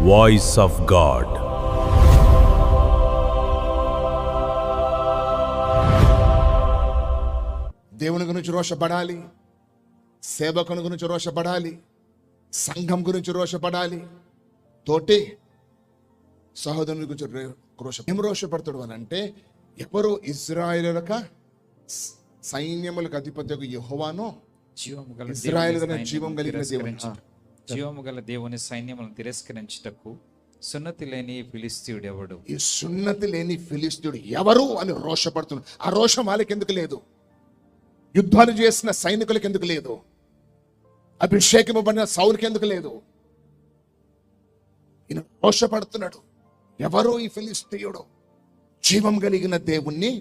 Voice of God. దేవుని గురించి రోషపడాలి, సేవకుని గురించి రోషపడాలి, సంఘం గురించి రోషపడాలి, తోటి సహోదరుని గురించి ఏం రోషపడతాడు అని అంటే, ఎవరు ఇశ్రాయేలుక సైన్యములకు అధిపతి యెహోవాను, ఇశ్రాయేలు జీవం కలిగిన దేవుడు, జీవము గల దేవుని సైన్యములను తిరస్కరించుటకు సున్నతి లేని ఫిలిస్తీయుడు ఎవడు? ఈ సున్నతి లేని ఫిలిస్తీయుడు ఎవరు అని రోషపడుతున్నాడు. ఆ రోషం వాళ్ళకి ఎందుకు లేదు? యుద్ధాలు చేసిన సైనికులకి ఎందుకు లేదు? అభిషేకమబడిన సౌలుకి ఎందుకు లేదు? ఈయన రోషపడుతున్నాడు. ఎవరు ఈ ఫిలిస్తీయుడు? జీవం కలిగిన దేవుణ్ణి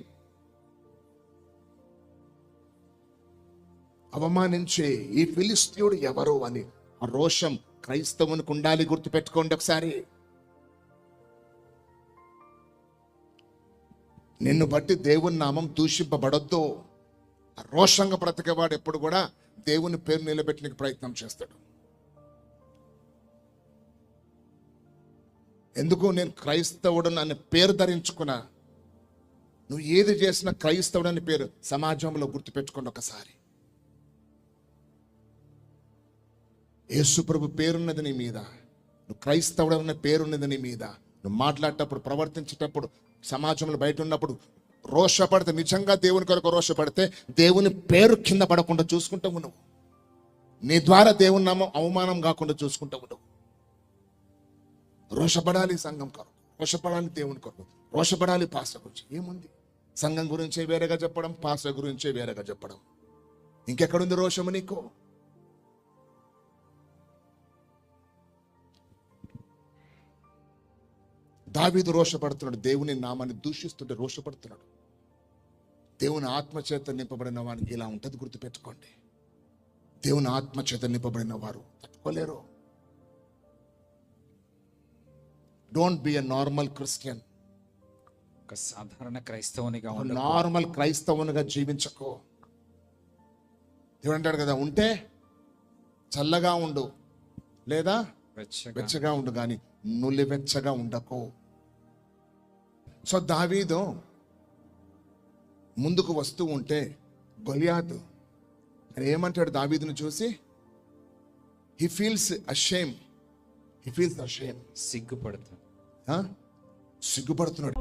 అవమానించే ఈ ఫిలిస్తీయుడు ఎవరు అని ఆ రోషం క్రైస్తవునికి ఉండాలి. గుర్తుపెట్టుకోండి ఒకసారి. నిన్ను బట్టి దేవుని నామం దూషింపబడొద్దు. రోషంగా బ్రతికేవాడు ఎప్పుడు కూడా దేవుని పేరు నిలబెట్టడానికి ప్రయత్నం చేస్తాడు. ఎందుకు? నేను క్రైస్తవుడు అనే పేరు ధరించుకున్నా. నువ్వు ఏది చేసినా క్రైస్తవుడు అనే పేరు సమాజంలో గుర్తుపెట్టుకోండి ఒకసారి. యేసుప్రభు పేరున్నది నీ మీద, నువ్వు క్రైస్తవుడు అనే పేరున్నది నీ మీద. నువ్వు మాట్లాడేటప్పుడు, ప్రవర్తించేటప్పుడు, సమాజంలో బయట ఉన్నప్పుడు రోషపడితే, నిజంగా దేవుని కొరకు రోషపడితే దేవుని పేరు కింద పడకుండా చూసుకుంటావు నువ్వు. నీ ద్వారా దేవుని నామం అవమానం కాకుండా చూసుకుంటావు నువ్వు. రోషపడాలి సంఘం కొరకు, రోషపడాలి దేవుని కొరకు, రోషపడాలి పాస్టర్ గురించి. ఏముంది? సంఘం గురించే వేరేగా చెప్పడం, పాస్టర్ గురించే వేరేగా చెప్పడం. ఇంకెక్కడుంది రోషము నీకు? దావీదు రోషపడుతున్నాడు. దేవుని నామాన్ని దూషిస్తుంటే రోషపడుతున్నాడు. దేవుని ఆత్మచేత నింపబడిన వారికి ఇలా ఉంటుంది, గుర్తుపెట్టుకోండి. దేవుని ఆత్మచేత నింపబడిన వారు తట్టుకోలేరు. Don't be a normal Christian. ఒక సాధారణ క్రైస్తవునిగా నార్మల్ క్రైస్తవునిగా జీవించకో. దేవుడు అంటాడు కదా, ఉంటే చల్లగా ఉండు లేదా వెచ్చగా ఉండు, కానీ నులివెచ్చగా ఉండకో. సో దావీదు ముందుకు వస్తూ ఉంటే గొలియాతు అని ఏమంటాడు దావీదును చూసి? He feels ashamed. He feels ashamed. సిగ్గుపడుతున్నాడు. సిగ్గుపడుతున్నాడు.